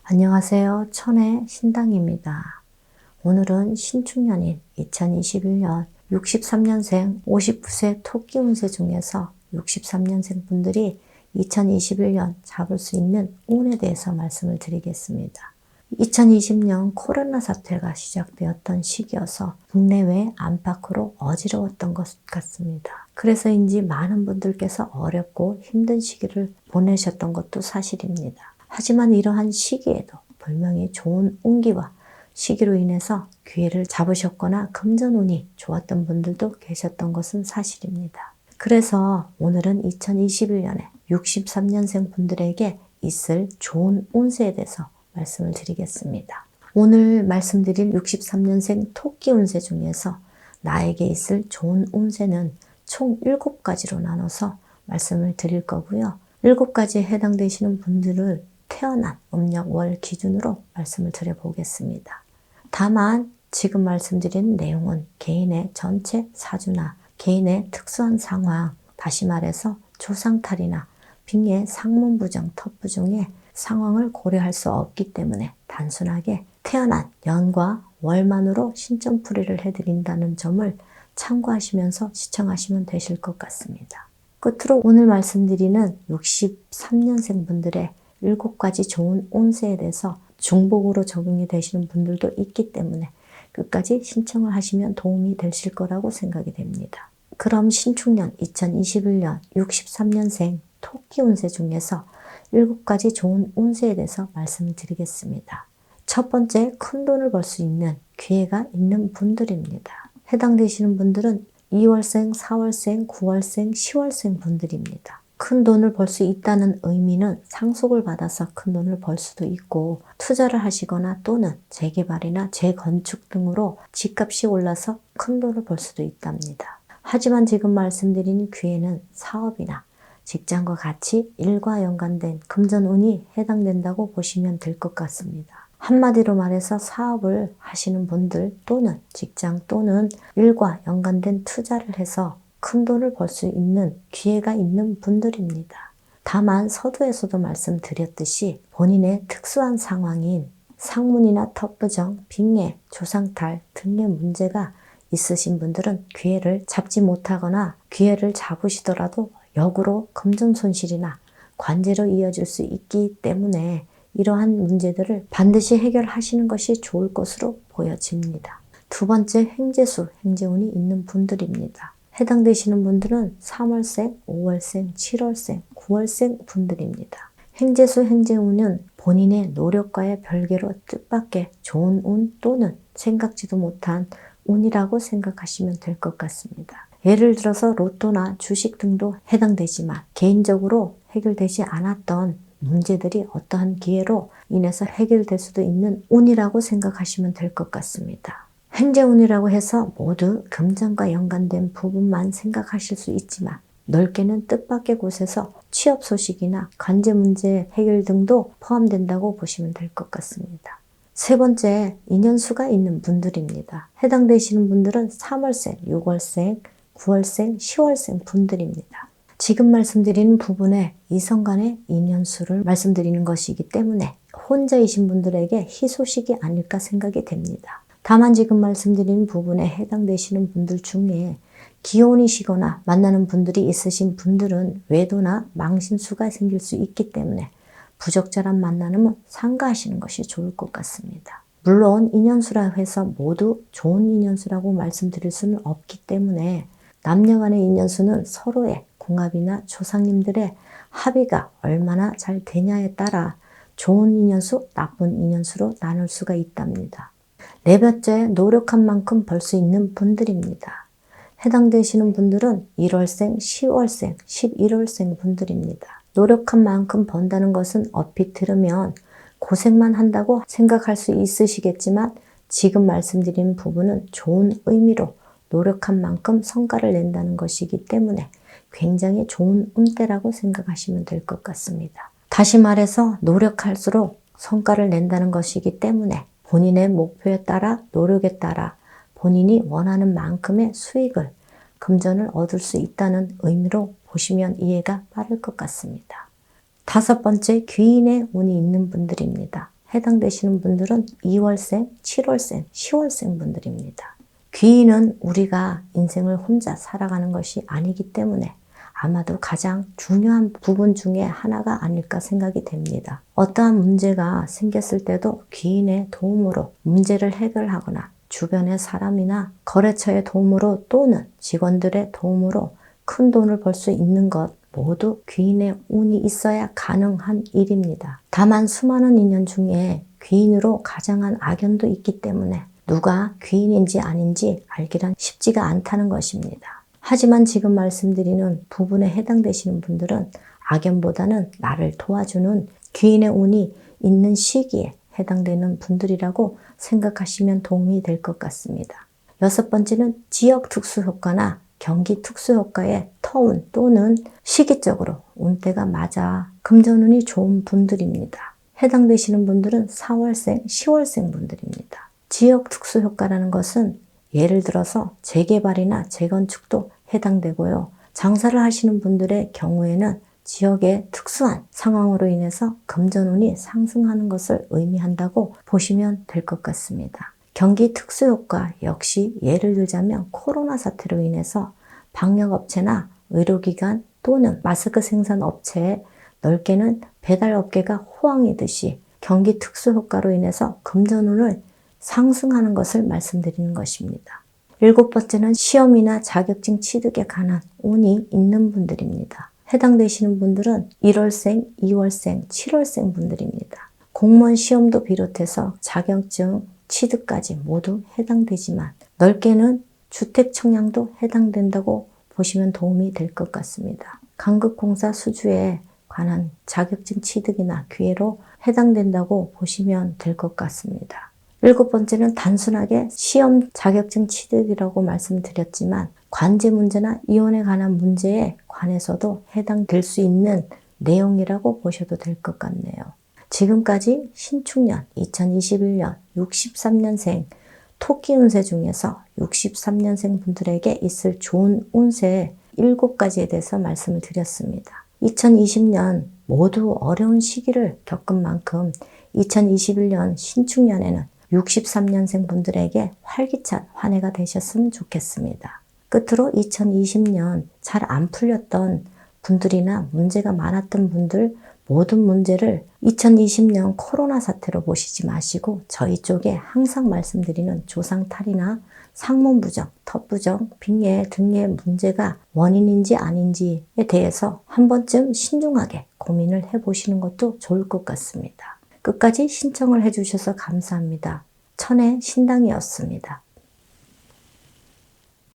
안녕하세요. 천의 신당입니다. 오늘은 신축년인 2021년 63년생 59세 토끼 운세 중에서 63년생 분들이 2021년 잡을 수 있는 운에 대해서 말씀을 드리겠습니다. 2020년 코로나 사태가 시작되었던 시기여서 국내외 안팎으로 어지러웠던 것 같습니다. 그래서인지 많은 분들께서 어렵고 힘든 시기를 보내셨던 것도 사실입니다. 하지만 이러한 시기에도 분명히 좋은 운기와 시기로 인해서 기회를 잡으셨거나 금전운이 좋았던 분들도 계셨던 것은 사실입니다. 그래서 오늘은 2021년에 63년생 분들에게 있을 좋은 운세에 대해서 말씀을 드리겠습니다. 오늘 말씀드린 63년생 토끼 운세 중에서 나에게 있을 좋은 운세는 총 7가지로 나눠서 말씀을 드릴 거고요. 7가지에 해당되시는 분들을 태어난 음력 월 기준으로 말씀을 드려보겠습니다. 다만 지금 말씀드린 내용은 개인의 전체 사주나 개인의 특수한 상황, 다시 말해서 조상탈이나 빙의 상문부정, 텁부정의 상황을 고려할 수 없기 때문에 단순하게 태어난 연과 월만으로 신점풀이를 해드린다는 점을 참고하시면서 시청하시면 되실 것 같습니다. 끝으로 오늘 말씀드리는 63년생 분들의 7가지 좋은 운세에 대해서 중복으로 적용이 되시는 분들도 있기 때문에 끝까지 신청을 하시면 도움이 되실 거라고 생각이 됩니다. 그럼 신축년 2021년 63년생 토끼 운세 중에서 7가지 좋은 운세에 대해서 말씀을 드리겠습니다. 첫 번째, 큰 돈을 벌 수 있는 기회가 있는 분들입니다. 해당되시는 분들은 2월생, 4월생, 9월생, 10월생 분들입니다. 큰 돈을 벌 수 있다는 의미는 상속을 받아서 큰 돈을 벌 수도 있고 투자를 하시거나 또는 재개발이나 재건축 등으로 집값이 올라서 큰 돈을 벌 수도 있답니다. 하지만 지금 말씀드린 기회는 사업이나 직장과 같이 일과 연관된 금전운이 해당된다고 보시면 될 것 같습니다. 한마디로 말해서 사업을 하시는 분들 또는 직장 또는 일과 연관된 투자를 해서 큰 돈을 벌 수 있는 기회가 있는 분들입니다. 다만 서두에서도 말씀드렸듯이 본인의 특수한 상황인 상문이나 텁부정, 빙의, 조상탈 등의 문제가 있으신 분들은 기회를 잡지 못하거나 기회를 잡으시더라도 역으로 금전 손실이나 관제로 이어질 수 있기 때문에 이러한 문제들을 반드시 해결하시는 것이 좋을 것으로 보여집니다. 두 번째, 행재수, 행재운이 있는 분들입니다. 해당되시는 분들은 3월생, 5월생, 7월생, 9월생 분들입니다. 행재수, 행재운은 본인의 노력과의 별개로 뜻밖의 좋은 운 또는 생각지도 못한 운이라고 생각하시면 될 것 같습니다. 예를 들어서 로또나 주식 등도 해당되지만 개인적으로 해결되지 않았던 문제들이 어떠한 기회로 인해서 해결될 수도 있는 운이라고 생각하시면 될 것 같습니다. 행재운이라고 해서 모두 금전과 연관된 부분만 생각하실 수 있지만 넓게는 뜻밖의 곳에서 취업 소식이나 관제 문제 해결 등도 포함된다고 보시면 될 것 같습니다. 세 번째, 인연수가 있는 분들입니다. 해당되시는 분들은 3월생, 6월생, 9월생, 10월생 분들입니다. 지금 말씀드리는 부분에 이성 간의 인연수를 말씀드리는 것이기 때문에 혼자이신 분들에게 희소식이 아닐까 생각이 됩니다. 다만 지금 말씀드린 부분에 해당되시는 분들 중에 기혼이시거나 만나는 분들이 있으신 분들은 외도나 망신수가 생길 수 있기 때문에 부적절한 만남은 삼가하시는 것이 좋을 것 같습니다. 물론 인연수라 해서 모두 좋은 인연수라고 말씀드릴 수는 없기 때문에 남녀 간의 인연수는 서로의 궁합이나 조상님들의 합의가 얼마나 잘 되냐에 따라 좋은 인연수, 나쁜 인연수로 나눌 수가 있답니다. 네 번째, 노력한 만큼 벌 수 있는 분들입니다. 해당되시는 분들은 1월생, 10월생, 11월생 분들입니다. 노력한 만큼 번다는 것은 얼핏 들으면 고생만 한다고 생각할 수 있으시겠지만 지금 말씀드린 부분은 좋은 의미로 노력한 만큼 성과를 낸다는 것이기 때문에 굉장히 좋은 운때라고 생각하시면 될 것 같습니다. 다시 말해서 노력할수록 성과를 낸다는 것이기 때문에 본인의 목표에 따라 노력에 따라 본인이 원하는 만큼의 수익을 금전을 얻을 수 있다는 의미로 보시면 이해가 빠를 것 같습니다. 5번째, 귀인의 운이 있는 분들입니다. 해당되시는 분들은 2월생, 7월생, 10월생 분들입니다. 귀인은 우리가 인생을 혼자 살아가는 것이 아니기 때문에 아마도 가장 중요한 부분 중에 하나가 아닐까 생각이 됩니다. 어떠한 문제가 생겼을 때도 귀인의 도움으로 문제를 해결하거나 주변의 사람이나 거래처의 도움으로 또는 직원들의 도움으로 큰 돈을 벌 수 있는 것 모두 귀인의 운이 있어야 가능한 일입니다. 다만 수많은 인연 중에 귀인으로 가장한 악연도 있기 때문에 누가 귀인인지 아닌지 알기란 쉽지가 않다는 것입니다. 하지만 지금 말씀드리는 부분에 해당되시는 분들은 악연보다는 나를 도와주는 귀인의 운이 있는 시기에 해당되는 분들이라고 생각하시면 도움이 될 것 같습니다. 6번째는 지역 특수효과나 경기 특수효과의 터운 또는 시기적으로 운대가 맞아 금전운이 좋은 분들입니다. 해당되시는 분들은 4월생, 10월생 분들입니다. 지역 특수효과라는 것은 예를 들어서 재개발이나 재건축도 해당되고요. 장사를 하시는 분들의 경우에는 지역의 특수한 상황으로 인해서 금전운이 상승하는 것을 의미한다고 보시면 될 것 같습니다. 경기 특수효과 역시 예를 들자면 코로나 사태로 인해서 방역업체나 의료기관 또는 마스크 생산업체에 넓게는 배달업계가 호황이듯이 경기 특수효과로 인해서 금전운을 상승하는 것을 말씀드리는 것입니다. 7번째는 시험이나 자격증 취득에 관한 운이 있는 분들입니다. 해당되시는 분들은 1월생, 2월생, 7월생 분들입니다. 공무원 시험도 비롯해서 자격증 취득까지 모두 해당되지만 넓게는 주택 청약도 해당된다고 보시면 도움이 될 것 같습니다. 간급공사 수주에 관한 자격증 취득이나 기회로 해당된다고 보시면 될 것 같습니다. 7번째는 단순하게 시험 자격증 취득이라고 말씀드렸지만 관제 문제나 이혼에 관한 문제에 관해서도 해당될 수 있는 내용이라고 보셔도 될 것 같네요. 지금까지 신축년 2021년 63년생 토끼 운세 중에서 63년생 분들에게 있을 좋은 운세 7가지에 대해서 말씀을 드렸습니다. 2020년 모두 어려운 시기를 겪은 만큼 2021년 신축년에는 63년생 분들에게 활기찬 한 해가 되셨으면 좋겠습니다. 끝으로 2020년 잘 안 풀렸던 분들이나 문제가 많았던 분들 모든 문제를 2020년 코로나 사태로 보시지 마시고 저희 쪽에 항상 말씀드리는 조상탈이나 상문부정, 턱부정, 빙예 등의 문제가 원인인지 아닌지에 대해서 한 번쯤 신중하게 고민을 해보시는 것도 좋을 것 같습니다. 끝까지 신청을 해주셔서 감사합니다. 천의 신당이었습니다.